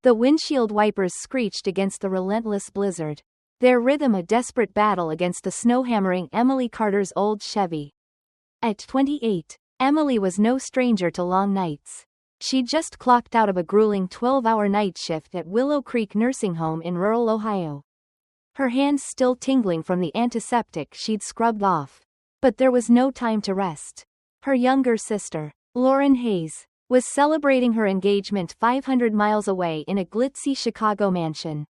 The windshield wipers screeched against the relentless blizzard, their rhythm a desperate battle against the snow-hammering Emily Carter's old Chevy. At 28, Emily was no stranger to long nights. She'd just clocked out of a grueling 12-hour night shift at Willow Creek Nursing Home in rural Ohio. Her hands still tingling from the antiseptic she'd scrubbed off. But there was no time to rest. Her younger sister, Lauren Hayes, was celebrating her engagement 500 miles away in a glitzy Chicago mansion.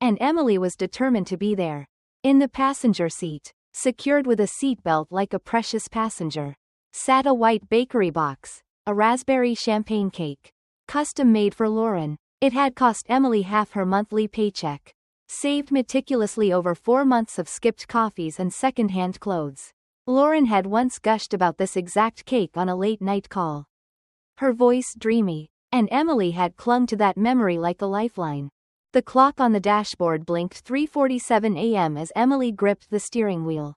And Emily was determined to be there. In the passenger seat, secured with a seatbelt like a precious passenger, sat a white bakery box, a raspberry champagne cake, custom made for Lauren. It had cost Emily half her monthly paycheck, saved meticulously over 4 months of skipped coffees and second-hand clothes. Lauren had once gushed about this exact cake on a late-night call. Her voice dreamy, and Emily had clung to that memory like a lifeline. The clock on the dashboard blinked 3:47 a.m. as Emily gripped the steering wheel,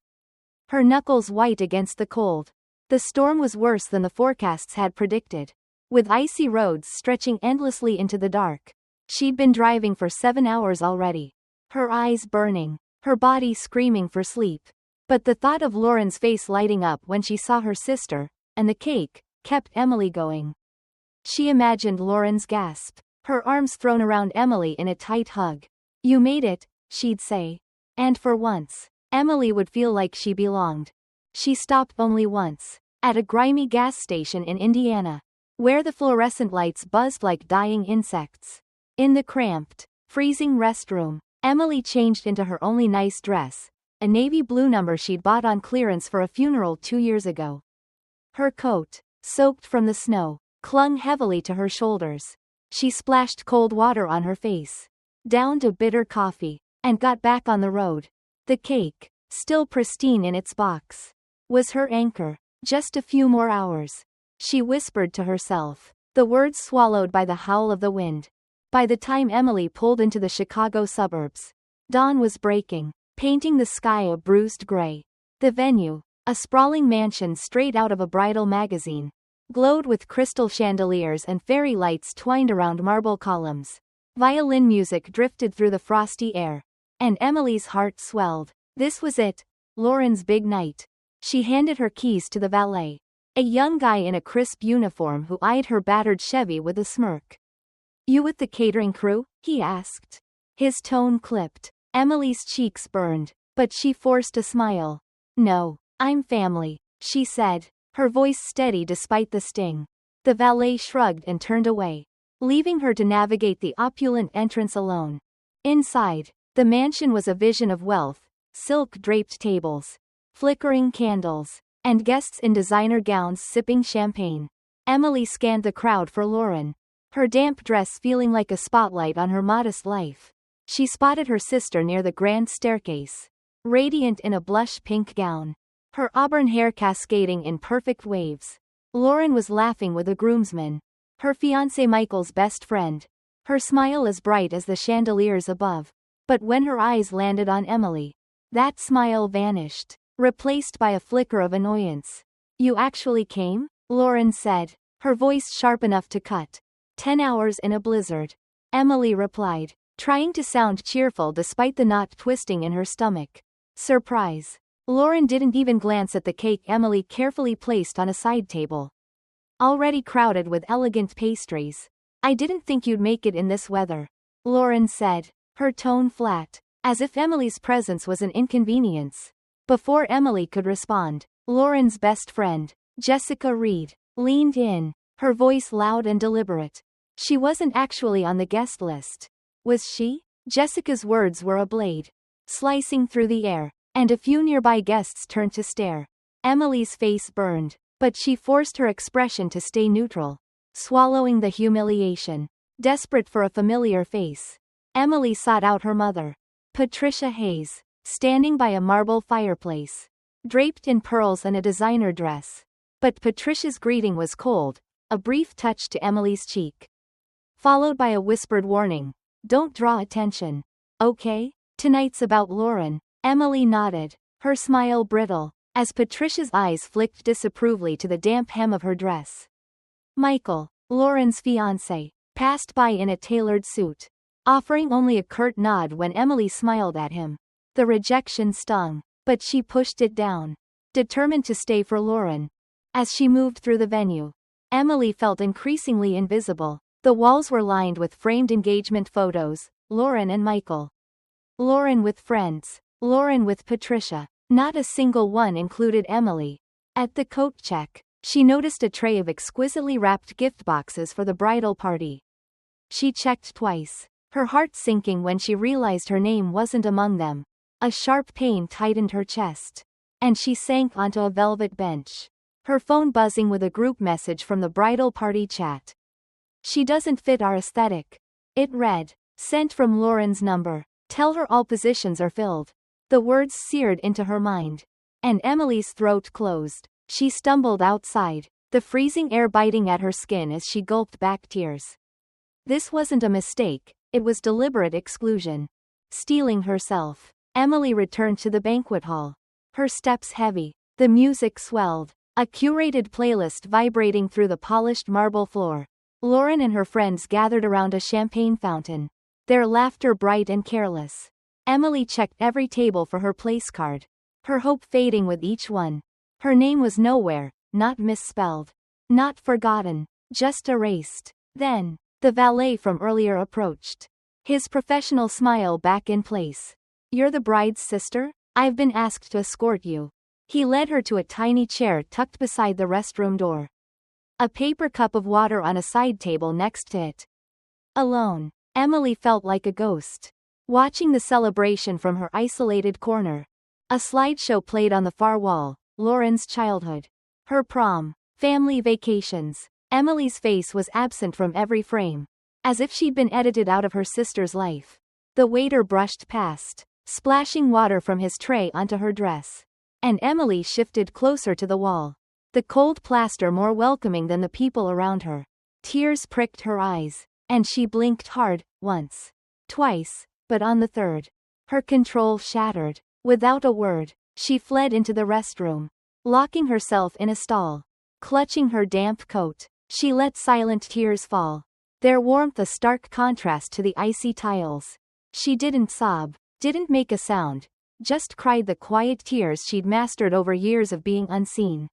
her knuckles white against the cold. The storm was worse than the forecasts had predicted, with icy roads stretching endlessly into the dark. She'd been driving for 7 hours already, her eyes burning, her body screaming for sleep. But the thought of Lauren's face lighting up when she saw her sister, and the cake, kept Emily going. She imagined Lauren's gasp, her arms thrown around Emily in a tight hug. "You made it," she'd say. And for once, Emily would feel like she belonged. She stopped only once, at a grimy gas station in Indiana, where the fluorescent lights buzzed like dying insects. In the cramped, freezing restroom, Emily changed into her only nice dress, a navy blue number she'd bought on clearance for a funeral 2 years ago. Her coat, soaked from the snow, clung heavily to her shoulders. She splashed cold water on her face, downed a bitter coffee, and got back on the road. The cake, still pristine in its box, was her anchor. Just a few more hours, she whispered to herself, the words swallowed by the howl of the wind. By the time Emily pulled into the Chicago suburbs, dawn was breaking, painting the sky a bruised gray. The venue, a sprawling mansion straight out of a bridal magazine, glowed with crystal chandeliers and fairy lights twined around marble columns. Violin music drifted through the frosty air, and Emily's heart swelled. This was it, Lauren's big night. She handed her keys to the valet, a young guy in a crisp uniform who eyed her battered Chevy with a smirk. "You with the catering crew?" he asked. His tone clipped. Emily's cheeks burned, but she forced a smile. "No, I'm family," she said, her voice steady despite the sting. The valet shrugged and turned away, leaving her to navigate the opulent entrance alone. Inside, the mansion was a vision of wealth, silk-draped tables, flickering candles, and guests in designer gowns sipping champagne. Emily scanned the crowd for Lauren, her damp dress feeling like a spotlight on her modest life. She spotted her sister near the grand staircase, radiant in a blush pink gown, her auburn hair cascading in perfect waves. Lauren was laughing with a groomsman, her fiancé Michael's best friend, her smile as bright as the chandeliers above. But when her eyes landed on Emily, that smile vanished, replaced by a flicker of annoyance. "You actually came?" Lauren said, her voice sharp enough to cut. 10 hours in a blizzard," Emily replied, trying to sound cheerful despite the knot twisting in her stomach. Surprise. Lauren didn't even glance at the cake Emily carefully placed on a side table, already crowded with elegant pastries. "I didn't think you'd make it in this weather," Lauren said, her tone flat, as if Emily's presence was an inconvenience. Before Emily could respond, Lauren's best friend, Jessica Reed, leaned in, her voice loud and deliberate. She wasn't actually on the guest list. Was she? Jessica's words were a blade, slicing through the air, and a few nearby guests turned to stare. Emily's face burned, but she forced her expression to stay neutral, swallowing the humiliation. Desperate for a familiar face, Emily sought out her mother, Patricia Hayes, standing by a marble fireplace, draped in pearls and a designer dress. But Patricia's greeting was cold, a brief touch to Emily's cheek, followed by a whispered warning, "Don't draw attention. Okay? Tonight's about Lauren." Emily nodded, her smile brittle, as Patricia's eyes flicked disapprovingly to the damp hem of her dress. "Michael, Lauren's fiancé," passed by in a tailored suit, offering only a curt nod when Emily smiled at him. The rejection stung, but she pushed it down, determined to stay for Lauren. As she moved through the venue, Emily felt increasingly invisible. The walls were lined with framed engagement photos, Lauren and Michael. Lauren with friends. Lauren with Patricia. Not a single one included Emily. At the coat check, she noticed a tray of exquisitely wrapped gift boxes for the bridal party. She checked twice, her heart sinking when she realized her name wasn't among them. A sharp pain tightened her chest, and she sank onto a velvet bench, her phone buzzing with a group message from the bridal party chat. She doesn't fit our aesthetic. It read, sent from Lauren's number. Tell her all positions are filled. The words seared into her mind, and Emily's throat closed. She stumbled outside, the freezing air biting at her skin as she gulped back tears. This wasn't a mistake, it was deliberate exclusion. Steeling herself, Emily returned to the banquet hall. Her steps heavy, the music swelled, a curated playlist vibrating through the polished marble floor. Lauren and her friends gathered around a champagne fountain, their laughter bright and careless. Emily checked every table for her place card, her hope fading with each one. Her name was nowhere, not misspelled, not forgotten, just erased. Then, the valet from earlier approached, his professional smile back in place. You're the bride's sister? I've been asked to escort you. He led her to a tiny chair tucked beside the restroom door. A paper cup of water on a side table next to it. Alone, Emily felt like a ghost, watching the celebration from her isolated corner. A slideshow played on the far wall, Lauren's childhood, her prom, family vacations. Emily's face was absent from every frame, as if she'd been edited out of her sister's life. The waiter brushed past, splashing water from his tray onto her dress, and Emily shifted closer to the wall, the cold plaster more welcoming than the people around her. Tears pricked her eyes, and she blinked hard, once, twice, but on the third, her control shattered. Without a word, she fled into the restroom, locking herself in a stall. Clutching her damp coat, she let silent tears fall, their warmth a stark contrast to the icy tiles. She didn't sob, didn't make a sound, just cried the quiet tears she'd mastered over years of being unseen.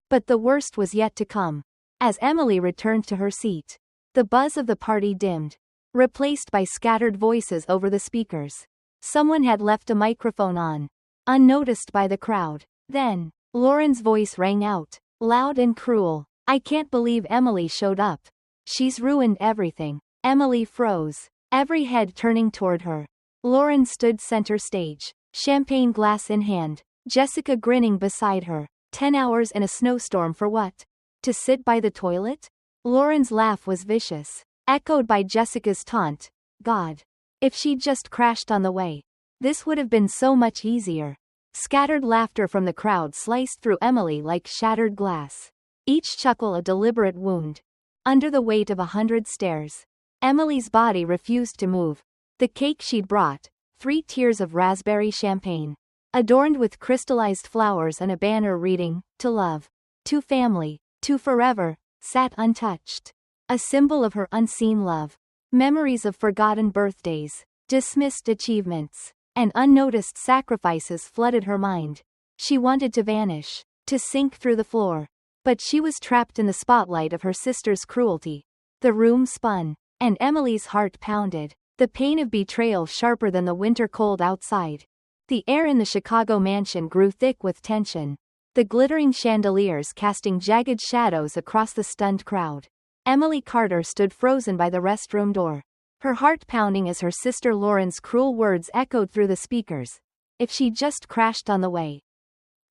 But the worst was yet to come. As Emily returned to her seat, the buzz of the party dimmed, replaced by scattered voices over the speakers. Someone had left a microphone on, unnoticed by the crowd. Then, Lauren's voice rang out, loud and cruel. I can't believe Emily showed up. She's ruined everything. Emily froze, every head turning toward her. Lauren stood center stage, champagne glass in hand, Jessica grinning beside her. 10 hours in a snowstorm for what? To sit by the toilet? Lauren's laugh was vicious, echoed by Jessica's taunt. God. If she'd just crashed on the way, this would have been so much easier. Scattered laughter from the crowd sliced through Emily like shattered glass, each chuckle a deliberate wound. Under the weight of 100 stares, Emily's body refused to move. The cake she'd brought, 3 tiers of raspberry champagne, adorned with crystallized flowers and a banner reading, To Love, To Family, To Forever, sat untouched. A symbol of her unseen love. Memories of forgotten birthdays, dismissed achievements, and unnoticed sacrifices flooded her mind. She wanted to vanish, to sink through the floor. But she was trapped in the spotlight of her sister's cruelty. The room spun, and Emily's heart pounded, the pain of betrayal sharper than the winter cold outside. The air in the Chicago mansion grew thick with tension, the glittering chandeliers casting jagged shadows across the stunned crowd. Emily Carter stood frozen by the restroom door, her heart pounding as her sister Lauren's cruel words echoed through the speakers. If she'd just crashed on the way,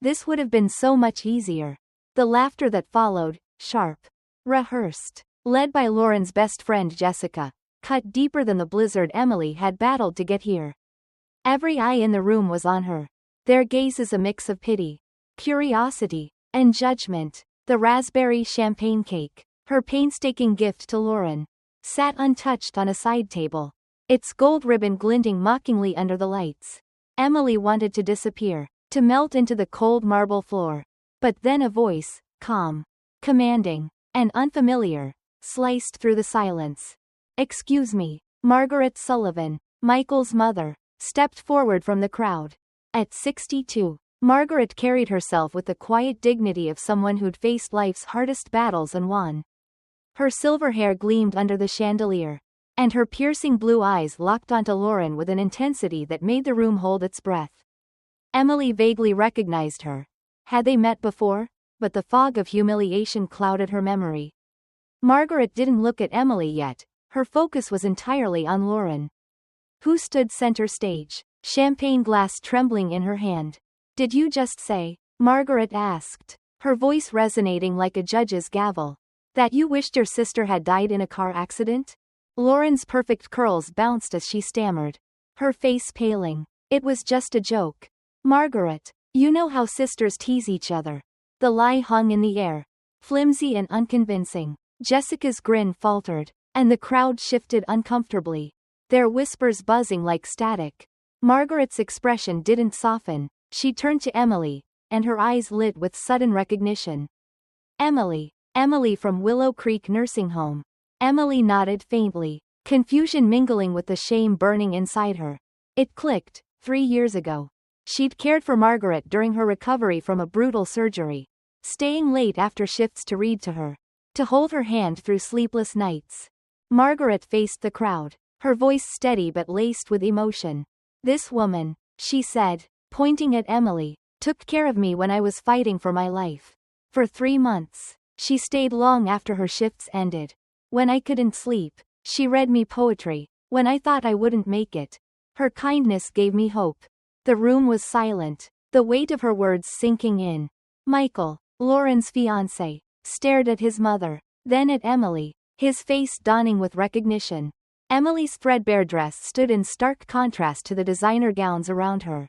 this would have been so much easier. The laughter that followed, sharp, rehearsed, led by Lauren's best friend Jessica, cut deeper than the blizzard Emily had battled to get here. Every eye in the room was on her, their gazes a mix of pity, curiosity, and judgment. The raspberry champagne cake, her painstaking gift to Lauren, sat untouched on a side table, its gold ribbon glinting mockingly under the lights. Emily wanted to disappear, to melt into the cold marble floor. But then a voice, calm, commanding, and unfamiliar, sliced through the silence. "Excuse me." Margaret Sullivan, Michael's mother, stepped forward from the crowd. At 62, Margaret carried herself with the quiet dignity of someone who'd faced life's hardest battles and won. Her silver hair gleamed under the chandelier, and her piercing blue eyes locked onto Lauren with an intensity that made the room hold its breath. Emily vaguely recognized her. Had they met before? But the fog of humiliation clouded her memory. Margaret didn't look at Emily yet, her focus was entirely on Lauren, who stood center stage, champagne glass trembling in her hand. "Did you just say," Margaret asked, her voice resonating like a judge's gavel, "that you wished your sister had died in a car accident?" Lauren's perfect curls bounced as she stammered, her face paling. "It was just a joke. Margaret, you know how sisters tease each other." The lie hung in the air, flimsy and unconvincing. Jessica's grin faltered, and the crowd shifted uncomfortably, their whispers buzzing like static. Margaret's expression didn't soften. She turned to Emily, and her eyes lit with sudden recognition. "Emily. Emily from Willow Creek Nursing Home." Emily nodded faintly, confusion mingling with the shame burning inside her. It clicked. 3 years ago, she'd cared for Margaret during her recovery from a brutal surgery, staying late after shifts to read to her, to hold her hand through sleepless nights. Margaret faced the crowd, her voice steady but laced with emotion. "This woman," she said, pointing at Emily, "took care of me when I was fighting for my life. For 3 months. She stayed long after her shifts ended. When I couldn't sleep, she read me poetry. When I thought I wouldn't make it, her kindness gave me hope." The room was silent, the weight of her words sinking in. Michael, Lauren's fiancé, stared at his mother, then at Emily, his face dawning with recognition. Emily's threadbare dress stood in stark contrast to the designer gowns around her.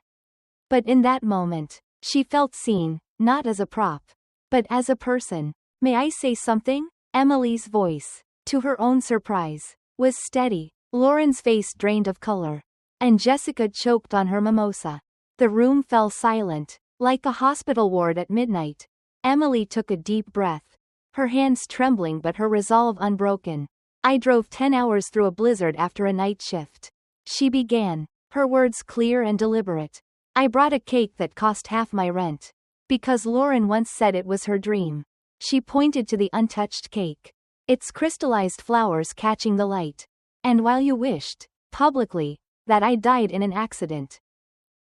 But in that moment, she felt seen, not as a prop, but as a person. "May I say something?" Emily's voice, to her own surprise, was steady. Lauren's face drained of color, and Jessica choked on her mimosa. The room fell silent, like a hospital ward at midnight. Emily took a deep breath, her hands trembling but her resolve unbroken. "I drove 10 hours through a blizzard after a night shift," she began, her words clear and deliberate. "I brought a cake that cost half my rent, because Lauren once said it was her dream." She pointed to the untouched cake, its crystallized flowers catching the light. "And while you wished, publicly, that I died in an accident,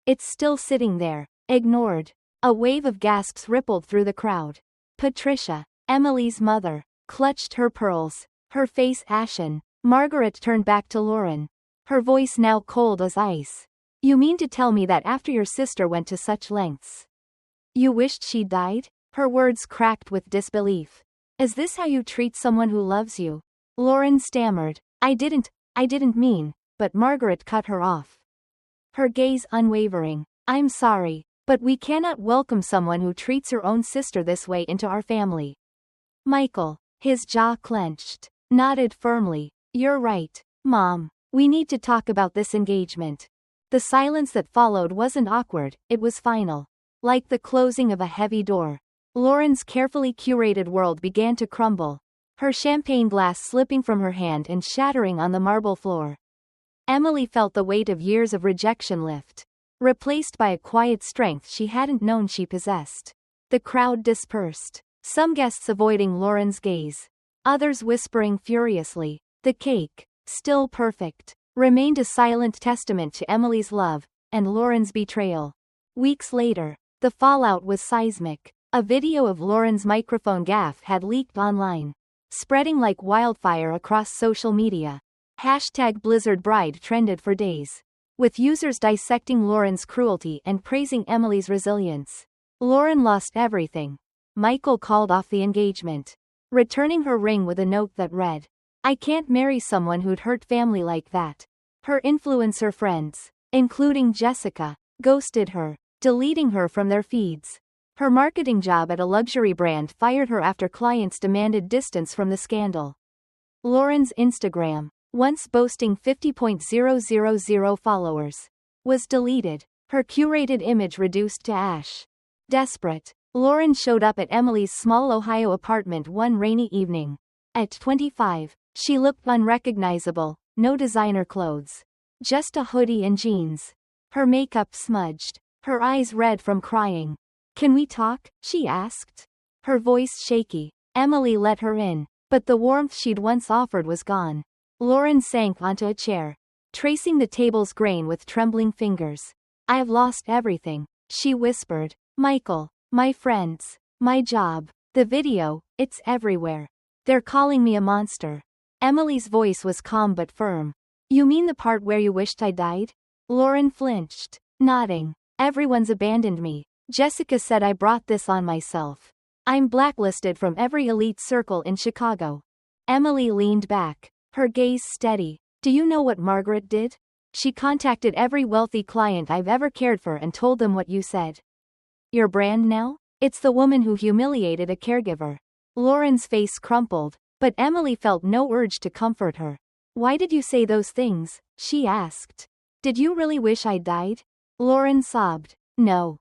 it's still sitting there, ignored." A wave of gasps rippled through the crowd. Patricia, Emily's mother, clutched her pearls, her face ashen. Margaret turned back to Lauren, her voice now cold as ice. "You mean to tell me that after your sister went to such lengths, you wished she died?" Her words cracked with disbelief. "Is this how you treat someone who loves you?" Lauren stammered. I didn't mean," but Margaret cut her off, her gaze unwavering. "I'm sorry, but we cannot welcome someone who treats her own sister this way into our family." Michael, his jaw clenched, nodded firmly. "You're right, Mom. We need to talk about this engagement." The silence that followed wasn't awkward, it was final. Like the closing of a heavy door, Lauren's carefully curated world began to crumble, her champagne glass slipping from her hand and shattering on the marble floor. Emily felt the weight of years of rejection lift, replaced by a quiet strength she hadn't known she possessed. The crowd dispersed, some guests avoiding Lauren's gaze, others whispering furiously. The cake, still perfect, remained a silent testament to Emily's love, and Lauren's betrayal. Weeks later, the fallout was seismic. A video of Lauren's microphone gaffe had leaked online, spreading like wildfire across social media. #BlizzardBride trended for days, with users dissecting Lauren's cruelty and praising Emily's resilience. Lauren lost everything. Michael called off the engagement, returning her ring with a note that read, "I can't marry someone who'd hurt family like that." Her influencer friends, including Jessica, ghosted her, deleting her from their feeds. Her marketing job at a luxury brand fired her after clients demanded distance from the scandal. Lauren's Instagram, once boasting 50,000 followers, was deleted, her curated image reduced to ash. Desperate, Lauren showed up at Emily's small Ohio apartment one rainy evening, At 25, she looked unrecognizable, no designer clothes. Just a hoodie and jeans. Her makeup smudged. Her eyes red from crying. "Can we talk?" she asked. Her voice shaky. Emily let her in, but the warmth she'd once offered was gone. Lauren sank onto a chair, tracing the table's grain with trembling fingers. "I've lost everything," she whispered. "Michael, my friends, my job, the video, it's everywhere. They're calling me a monster." Emily's voice was calm but firm. "You mean the part where you wished I died?" Lauren flinched, nodding. "Everyone's abandoned me. Jessica said I brought this on myself. I'm blacklisted from every elite circle in Chicago." Emily leaned back, her gaze steady. "Do you know what Margaret did? She contacted every wealthy client I've ever cared for and told them what you said." "Your brand now? It's the woman who humiliated a caregiver." Lauren's face crumpled, but Emily felt no urge to comfort her. "Why did you say those things?" she asked. "Did you really wish I'd died?" Lauren sobbed. "No.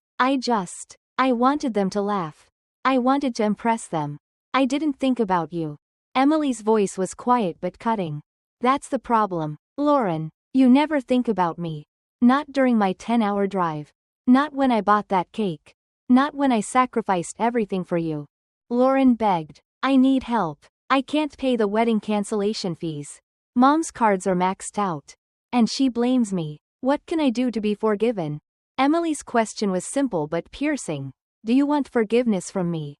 I wanted them to laugh. I wanted to impress them. I didn't think about you." Emily's voice was quiet but cutting. "That's the problem, Lauren. You never think about me. Not during my 10-hour drive. Not when I bought that cake. Not when I sacrificed everything for you." Lauren begged. "I need help. I can't pay the wedding cancellation fees. Mom's cards are maxed out. And she blames me. What can I do to be forgiven?" Emily's question was simple but piercing. "Do you want forgiveness from me?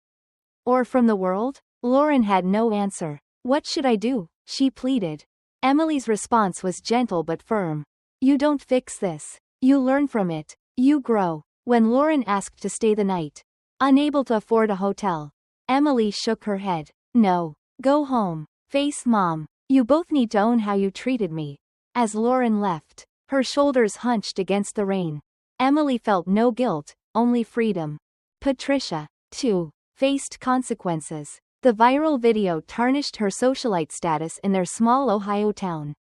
Or from the world?" Lauren had no answer. "What should I do?" she pleaded. Emily's response was gentle but firm. "You don't fix this. You learn from it. You grow." When Lauren asked to stay the night, unable to afford a hotel, Emily shook her head. "No. Go home. Face Mom. You both need to own how you treated me." As Lauren left, her shoulders hunched against the rain. Emily felt no guilt, only freedom. Patricia, too, faced consequences. The viral video tarnished her socialite status in their small Ohio town.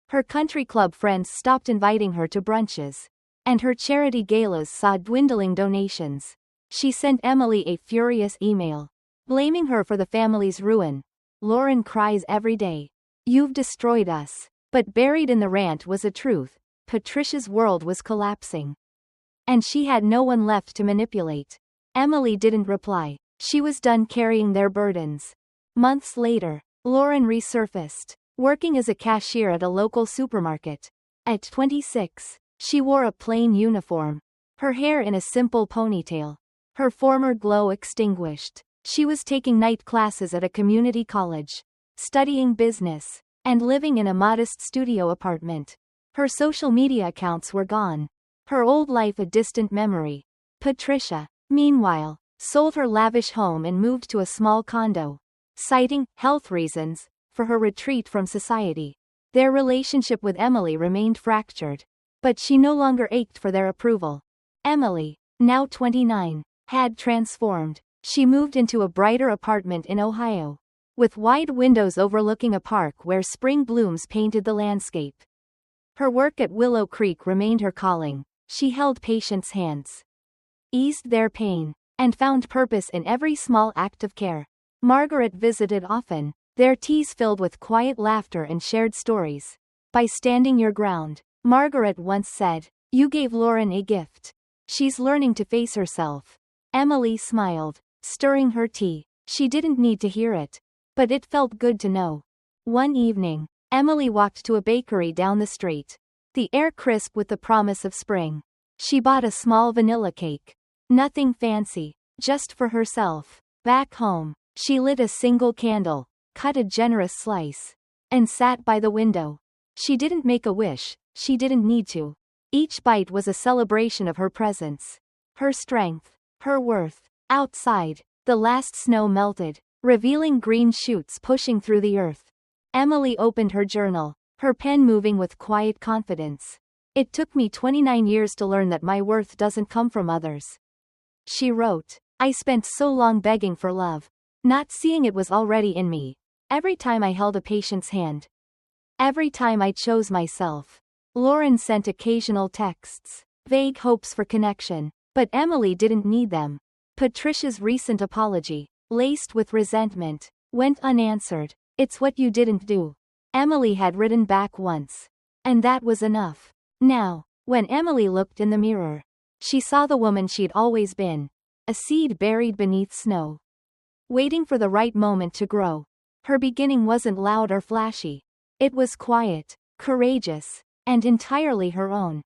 Her country club friends stopped inviting her to brunches, and her charity galas saw dwindling donations. She sent Emily a furious email, blaming her for the family's ruin. "Lauren cries every day. You've destroyed us." But buried in the rant was a truth. Patricia's world was collapsing. And she had no one left to manipulate. Emily didn't reply. She was done carrying their burdens. Months later, Lauren resurfaced, working as a cashier at a local supermarket. At 26, she wore a plain uniform, her hair in a simple ponytail. Her former glow extinguished. She was taking night classes at a community college, studying business, and living in a modest studio apartment. Her social media accounts were gone. Her old life a distant memory. Patricia, meanwhile, sold her lavish home and moved to a small condo, citing health reasons for her retreat from society. Their relationship with Emily remained fractured, but she no longer ached for their approval. Emily, now 29, had transformed. She moved into a brighter apartment in Ohio, with wide windows overlooking a park where spring blooms painted the landscape. Her work at Willow Creek remained her calling. She held patients' hands, eased their pain, and found purpose in every small act of care. Margaret visited often, their teas filled with quiet laughter and shared stories. "By standing your ground," Margaret once said, "you gave Lauren a gift. She's learning to face herself." Emily smiled, stirring her tea. She didn't need to hear it, but it felt good to know. One evening, Emily walked to a bakery down the street, the air crisp with the promise of spring. She bought a small vanilla cake. Nothing fancy, just for herself. Back home, she lit a single candle, cut a generous slice, and sat by the window. She didn't make a wish, she didn't need to. Each bite was a celebration of her presence, her strength, her worth. Outside, the last snow melted, revealing green shoots pushing through the earth. Emily opened her journal, her pen moving with quiet confidence. "It took me 29 years to learn that my worth doesn't come from others," she wrote. "I spent so long begging for love, not seeing it was already in me. Every time I held a patient's hand. Every time I chose myself." Lauren sent occasional texts, vague hopes for connection, but Emily didn't need them. Patricia's recent apology, laced with resentment, went unanswered. It's what you didn't do. Emily had written back once. And that was enough. Now, when Emily looked in the mirror, she saw the woman she'd always been. A seed buried beneath snow, waiting for the right moment to grow. Her beginning wasn't loud or flashy. It was quiet, courageous, and entirely her own.